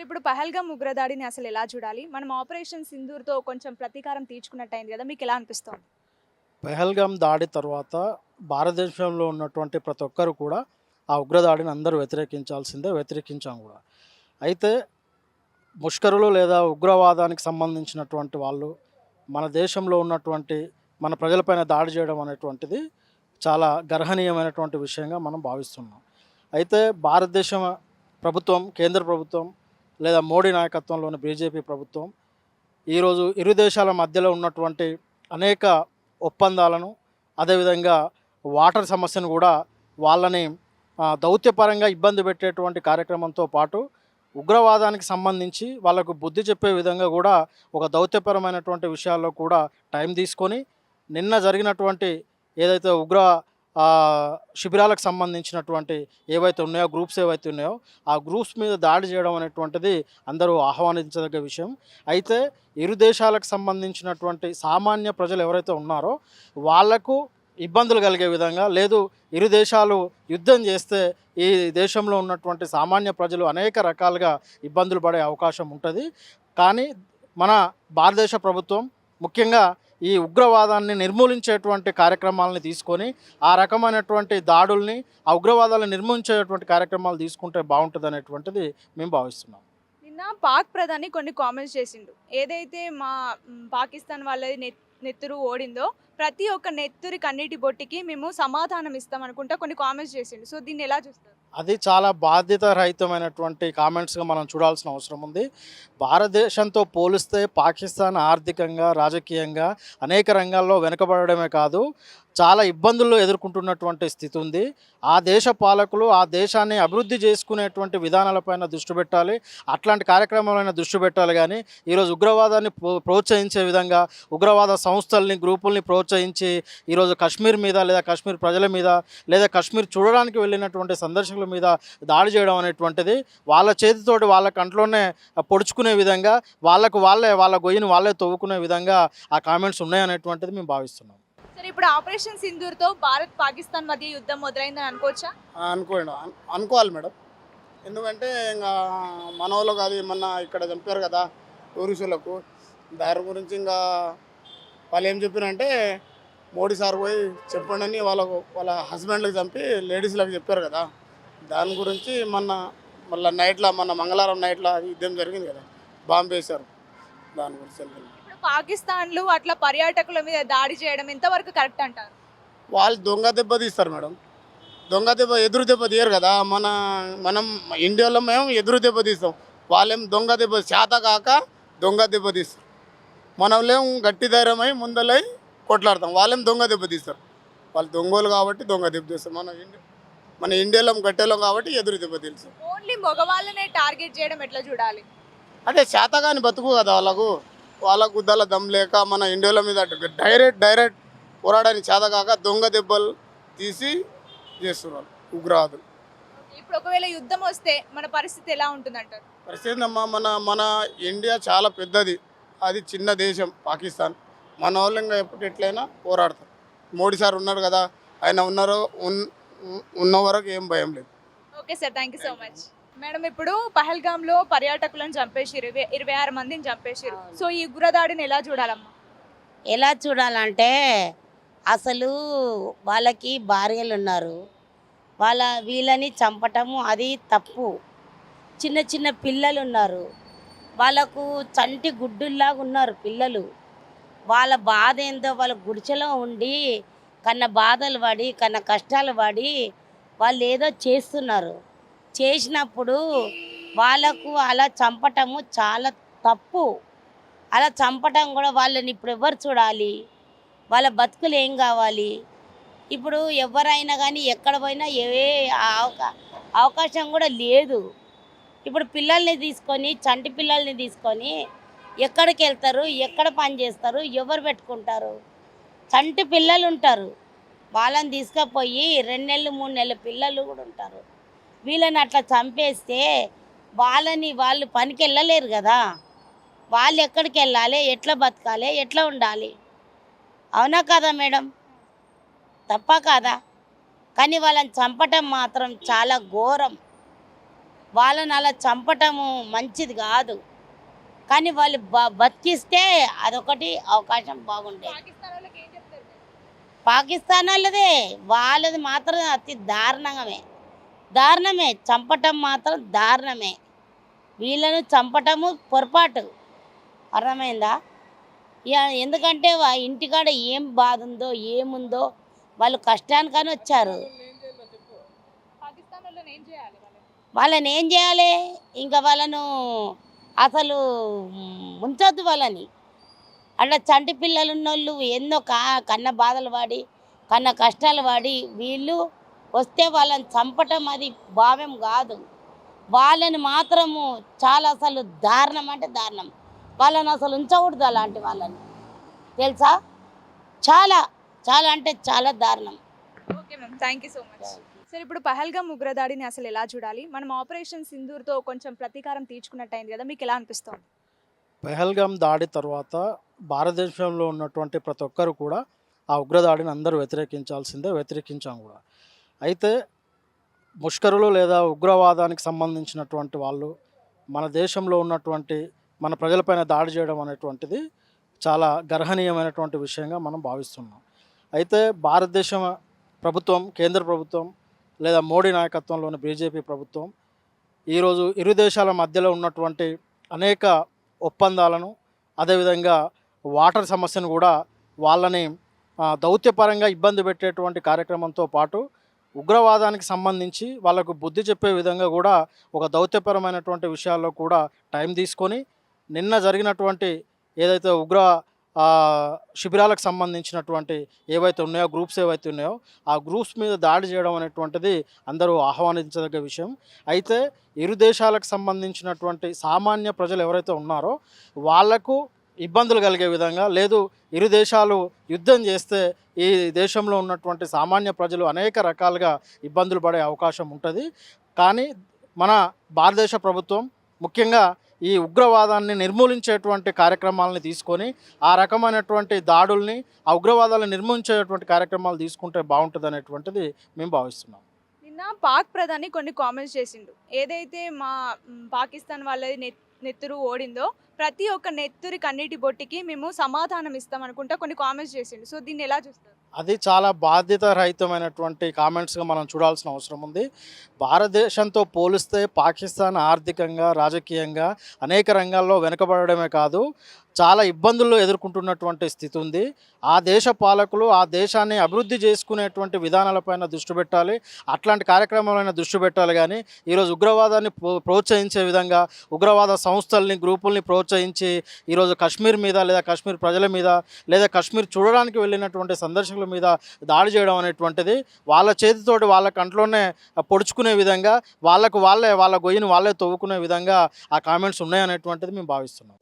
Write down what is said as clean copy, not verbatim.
ఇప్పుడు పహల్గామ్ ఉగ్రదాడిని అసలు ఎలా చూడాలి? మనం ఆపరేషన్ సింధూర్‌తో కొంచెం ప్రతీకారం తీర్చుకున్నట్టయింది గదా! మీకెలా అనిపిస్తోంది? పెహల్గాం దాడి తర్వాత భారతదేశంలో ఉన్నటువంటి ప్రతి ఒక్కరు కూడా ఆ ఉగ్రదాడిని అందరూ వ్యతిరేకించాల్సిందే, వ్యతిరేకించాం కూడా. అయితే ముష్కరులు లేదా ఉగ్రవాదానికి సంబంధించినటువంటి వాళ్ళు మన దేశంలో ఉన్నటువంటి మన ప్రజలపైన దాడి చేయడం అనేటువంటిది చాలా గర్హనీయమైనటువంటి విషయంగా మనం భావిస్తున్నాం. అయితే భారతదేశం ప్రభుత్వం, కేంద్ర ప్రభుత్వం లేదా మోడీ నాయకత్వంలోని బీజేపీ ప్రభుత్వం ఈరోజు ఇరు దేశాల మధ్యలో ఉన్నటువంటి అనేక ఒప్పందాలను, అదేవిధంగా వాటర్ సమస్యను కూడా వాళ్ళని దౌత్యపరంగా ఇబ్బంది పెట్టేటువంటి కార్యక్రమంతో పాటు ఉగ్రవాదానికి సంబంధించి వాళ్ళకు బుద్ధి చెప్పే విధంగా కూడా ఒక దౌత్యపరమైనటువంటి విషయాల్లో కూడా టైం తీసుకొని నిన్న జరిగినటువంటి ఏదైతే శిబిరాలకు సంబంధించినటువంటి ఏవైతే ఉన్నాయో, గ్రూప్స్ ఏవైతే ఉన్నాయో ఆ గ్రూప్స్ మీద దాడి చేయడం అనేటువంటిది అందరూ ఆహ్వానించదగ్గ విషయం. అయితే ఇరు దేశాలకు సంబంధించినటువంటి సామాన్య ప్రజలు ఎవరైతే ఉన్నారో వాళ్లకు ఇబ్బందులు కలిగే విధంగా లేదు, ఇరు దేశాలు యుద్ధం చేస్తే ఈ దేశంలో ఉన్నటువంటి సామాన్య ప్రజలు అనేక రకాలుగా ఇబ్బందులు పడే అవకాశం ఉంటుంది. కానీ మన భారతదేశ ప్రభుత్వం ముఖ్యంగా ఈ ఉగ్రవాదాన్ని నిర్మూలించేటువంటి కార్యక్రమాలని తీసుకొని ఆ రకమైనటువంటి దాడుల్ని, ఆ ఉగ్రవాదాలను నిర్మూలించేటువంటి కార్యక్రమాలు తీసుకుంటే బాగుంటుంది అనేటువంటిది మేము భావిస్తున్నాం. నిన్న పాక్ ప్రధాని కొన్ని కామెంట్స్ చేసిండు. ఏదైతే పాకిస్తాన్ వాళ్ళది నెత్తురు ఓడిందో, ప్రతి ఒక్క నెత్తురి కన్నీటి బొట్టికి మేము సమాధానం ఇస్తాం అనుకుంటా కొన్ని కామెంట్స్ చేసిండు. సో దీన్ని ఎలా చూస్తారు? అది చాలా బాధ్యత రహితమైనటువంటి కామెంట్స్గా మనం చూడాల్సిన అవసరం ఉంది. భారతదేశంతో పోలిస్తే పాకిస్తాన్ ఆర్థికంగా, రాజకీయంగా అనేక రంగాల్లో వెనుకబడడమే కాదు, చాలా ఇబ్బందులు ఎదుర్కొంటున్నటువంటి స్థితి ఉంది. ఆ దేశ పాలకులు ఆ దేశాన్ని అభివృద్ధి చేసుకునేటువంటి విధానాలపైన దృష్టి పెట్టాలి, అట్లాంటి కార్యక్రమాలైన దృష్టి పెట్టాలి. కానీ ఈరోజు ఉగ్రవాదాన్ని ప్రోత్సహించే విధంగా ఉగ్రవాద సంస్థల్ని, గ్రూపుల్ని ప్రోత్సహించి ఈరోజు కశ్మీర్ మీద లేదా కశ్మీర్ ప్రజల మీద లేదా కశ్మీర్ చూడడానికి వెళ్ళినటువంటి సందర్శకుల మీద దాడి చేయడం అనేటువంటిది వాళ్ళ చేతితోటి వాళ్ళ కంట్లోనే పొడుచుకునే విధంగా, వాళ్ళ గొయ్యిని వాళ్ళే తవ్వుకునే విధంగా ఆ కామెంట్స్ ఉన్నాయనేటువంటిది మేము భావిస్తున్నాం. సరే, ఇప్పుడు ఆపరేషన్ సింధూర్‌తో భారత్, పాకిస్తాన్ మధ్య యుద్ధం మొదలైందని అనుకోవచ్చా? అనుకోవాలి మేడం. ఎందుకంటే ఇంకా మన వాళ్ళకు అది మొన్న ఇక్కడ చంపారు కదా టూరిస్టులకు, దాని గురించి ఇంకా వాళ్ళు ఏం చెప్పారంటే మోడీ సార్ పోయి చెప్పండి అని వాళ్ళ హస్బెండ్లకు చంపి లేడీస్లకు చెప్పారు కదా. దాని గురించి మళ్ళీ నైట్లో మంగళవారం నైట్లో యుద్ధం జరిగింది కదా, బాంబు వేశారు. దాని గురించి పాకిస్తాన్లు అట్లా పర్యాటకుల మీద దాడి చేయడం ఎంతవరకు కరెక్ట్ అంటారు? వాళ్ళు దొంగ దెబ్బ తీస్తారు మేడం. దొంగ దెబ్బ ఎదురు దెబ్బ తీయరు కదా. మనం ఇండియాలో మేము ఎదురు దెబ్బ తీస్తాం, వాళ్ళేం దొంగ దెబ్బ చేత కాక దొంగ దెబ్బ తీస్తారు. మనలేం గట్టి ధైర్యమై ముందలై కొట్లాడతాం, వాళ్ళేం దొంగ దెబ్బ తీస్తారు. వాళ్ళు దొంగలు కాబట్టి దొంగ దెబ్బ తీస్తారు. మన ఇండియాలో గట్టెలో కాబట్టి ఎదురు దెబ్బ తెలుసు. ఓన్లీ మగవాళ్ళనే టార్గెట్ చేయడం ఎట్లా చూడాలి? అదే చేతగాని బతుకు కదా వాళ్ళ గుద్దల దమ్ లేక మన ఇండియాల మీద డైరెక్ట్ పోరాడానికి చేత కాక దొంగ దెబ్బలు తీసి చేస్తున్నారు ఉగ్రవాదులు. ఇప్పుడు ఒకవేళ యుద్ధం వస్తే మన పరిస్థితి ఎలా ఉంటుందంటారు? పరిస్థితి మన ఇండియా చాలా పెద్దది, అది చిన్న దేశం పాకిస్తాన్. మన వాళ్ళు ఇంకా ఎప్పుడు ఎట్లయినా పోరాడతారు. మోడీ సార్ ఉన్నారు కదా, ఆయన ఉన్న వరకు ఏం భయం లేదు. Okay sir, thank you so much. Madam, ఇప్పుడు పహల్గామ్లో పర్యాటకులను చంపేసిరు, 26 మందిని చంపేసిరు. సో ఈ ఉగ్రదాడిని ఎలా చూడాలమ్మా? ఎలా చూడాలంటే అసలు వాళ్ళకి భార్యలు ఉన్నారు, వీళ్ళని చంపటము అది తప్పు. చిన్న చిన్న పిల్లలు ఉన్నారు, వాళ్ళకు చంటి గుడ్డుల్లాగా ఉన్నారు పిల్లలు. వాళ్ళ బాధ ఏందో, వాళ్ళ గుడిచెలో ఉండి కన్న బాధలు పడి కన్న కష్టాలు పడి వాళ్ళు ఏదో చేస్తున్నారు. చేసినప్పుడు వాళ్ళకు అలా చంపటము చాలా తప్పు. అలా చంపటం కూడా వాళ్ళని ఇప్పుడు ఎవరు చూడాలి? వాళ్ళ బతుకులు ఏం కావాలి? ఇప్పుడు ఎవరైనా కానీ ఎక్కడ పోయినా అవకాశం కూడా లేదు. ఇప్పుడు పిల్లల్ని తీసుకొని, చంటి పిల్లల్ని తీసుకొని ఎక్కడికి వెళ్తారు? ఎక్కడ పని చేస్తారు? ఎవరు పెట్టుకుంటారు? చంటి పిల్లలు ఉంటారు, వాళ్ళని తీసుకుపోయి 2 నెలలు 3 నెలల పిల్లలు కూడా ఉంటారు. వీళ్ళని అట్లా చంపేస్తే వాళ్ళు పనికి వెళ్ళలేరు కదా. వాళ్ళు ఎక్కడికి వెళ్ళాలి? ఎట్లా బతకాలి? ఎట్లా ఉండాలి? అవునా కదా మేడం? తప్ప కాదా? కానీ వాళ్ళని చంపటం మాత్రం చాలా ఘోరం. వాళ్ళని అలా చంపటము మంచిది కాదు. కానీ వాళ్ళు బతికిస్తే అదొకటి అవకాశం బాగుండేది. పాకిస్తాన్ వాళ్ళకి ఏం చెప్తారు మీరు? పాకిస్తాన్ వాళ్ళది మాత్రం అతి దారుణమే, చంపటం మాత్రం దారుణమే. వీళ్ళను చంపటము పొరపాటు, అర్థమైందా? ఎందుకంటే ఇంటికాడ ఏం బాధ ఉందో ఏముందో వాళ్ళు కష్టానికని వచ్చారు. పాకిస్తాన్ వాళ్ళని ఏం చేయాలి? వాళ్ళని ఏం చేయాలి? ఇంకా వాళ్ళను అసలు ఉంచొద్దు. వాళ్ళని అట్లా చంటి పిల్లలు ఉన్నోళ్ళు ఎన్నో కన్న బాధలు పడి కన్న కష్టాలు పడి వీళ్ళు వస్తే వాళ్ళని చంపటం అది భావ్యం కాదు. వాళ్ళని మాత్రము చాలా అసలు దారుణం అంటే దారుణం. వాళ్ళని అసలు ఉంచకూడదు అలాంటి వాళ్ళని, తెలుసా? చాలా చాలా అంటే చాలా దారుణం. Okay ma'am, thank you so much. Sir, ఇప్పుడు పహల్గామ్ ఉగ్రదాడిని అసలు ఎలా చూడాలి? మనం ఆపరేషన్ సింధూర్తో కొంచెం ప్రతీకారం తీర్చుకున్నట్టు అయింది కదా, మీకు ఎలా అనిపిస్తుంది? పెహల్గామ్ దాడి తర్వాత భారతదేశంలో ఉన్నటువంటి ప్రతి ఒక్కరు కూడా ఆ ఉగ్రదాడిని అందరూ వ్యతిరేకించాల్సిందే, వ్యతిరేకించాం కూడా. అయితే ముష్కరులు లేదా ఉగ్రవాదానికి సంబంధించినటువంటి వాళ్ళు మన దేశంలో ఉన్నటువంటి మన ప్రజలపైన దాడి చేయడం అనేటువంటిది చాలా గర్హనీయమైనటువంటి విషయంగా మనం భావిస్తున్నాం. అయితే భారతదేశం ప్రభుత్వం, కేంద్ర ప్రభుత్వం లేదా మోడీ నాయకత్వంలోని బీజేపీ ప్రభుత్వం ఈరోజు ఇరు దేశాల మధ్యలో ఉన్నటువంటి అనేక ఒప్పందాలను, అదేవిధంగా వాటర్ సమస్యను కూడా వాళ్ళని దౌత్యపరంగా ఇబ్బంది పెట్టేటువంటి కార్యక్రమంతో పాటు ఉగ్రవాదానికి సంబంధించి వాళ్ళకు బుద్ధి చెప్పే విధంగా కూడా ఒక దౌత్యపరమైనటువంటి విషయాల్లో కూడా టైం తీసుకొని నిన్న జరిగినటువంటి ఏదైతే ఉగ్ర శిబిరాలకు సంబంధించినటువంటి ఏవైతే ఉన్నాయో, గ్రూప్స్ ఏవైతే ఉన్నాయో ఆ గ్రూప్స్ మీద దాడి చేయడం అనేటువంటిది అందరూ ఆహ్వానించదగ్గ విషయం. అయితే ఇరు దేశాలకు సంబంధించినటువంటి సామాన్య ప్రజలు ఎవరైతే ఉన్నారో వాళ్లకు ఇబ్బందులు కలిగే విధంగా లేదు, ఇరు దేశాలు యుద్ధం చేస్తే ఈ దేశంలో ఉన్నటువంటి సామాన్య ప్రజలు అనేక రకాలుగా ఇబ్బందులు పడే అవకాశం ఉంటుంది. కానీ మన భారతదేశ ప్రభుత్వం ముఖ్యంగా ఈ ఉగ్రవాదాన్ని నిర్మూలించేటువంటి కార్యక్రమాలని తీసుకొని ఆ రకమైనటువంటి దాడుల్ని, ఆ ఉగ్రవాదాలను నిర్మూలించేటువంటి కార్యక్రమాలు తీసుకుంటే బాగుంటుంది అనేటువంటిది మేము భావిస్తున్నాం. నిన్న పాక్ ప్రధాని కొన్ని కామెంట్స్ చేసిండు. ఏదైతే మా పాకిస్తాన్ వాళ్ళది నెత్తురు ఓడిందో ప్రతి ఒక్క నెత్తురి కన్నీటి బొట్టికి మేము సమాధానం ఇస్తాం అనుకుంటా కొన్ని కామెంట్స్ చేసిండు. సో దీన్ని ఎలా చూస్తారు? అది చాలా బాధ్యత రహితమైనటువంటి కామెంట్స్గా మనం చూడాల్సిన అవసరం ఉంది. భారతదేశంతో పోలిస్తే పాకిస్తాన్ ఆర్థికంగా, రాజకీయంగా అనేక రంగాల్లో వెనుకబడమే కాదు, చాలా ఇబ్బందులు ఎదుర్కొంటున్నటువంటి స్థితి ఉంది. ఆ దేశ పాలకులు ఆ దేశాన్ని అభివృద్ధి చేసుకునేటువంటి విధానాలపైన దృష్టి పెట్టాలి, అట్లాంటి కార్యక్రమాలైన దృష్టి పెట్టాలి. కానీ ఈరోజు ఉగ్రవాదాన్ని ప్రోత్సహించే విధంగా ఉగ్రవాద సంస్థల్ని, గ్రూపుల్ని ప్రోత్సహించి ఈరోజు కశ్మీర్ మీద లేదా కశ్మీర్ ప్రజల మీద లేదా కశ్మీర్ చూడడానికి వెళ్ళినటువంటి సందర్శకుల మీద దాడి చేయడం అనేటువంటిది వాళ్ళ చేతితోటి వాళ్ళ కంట్లోనే పొడుచుకునే విధంగా, వాళ్ళ గొయ్యిని వాళ్ళే తవ్వుకునే విధంగా ఆ కామెంట్స్ ఉన్నాయనేటువంటిది మేము భావిస్తున్నాం.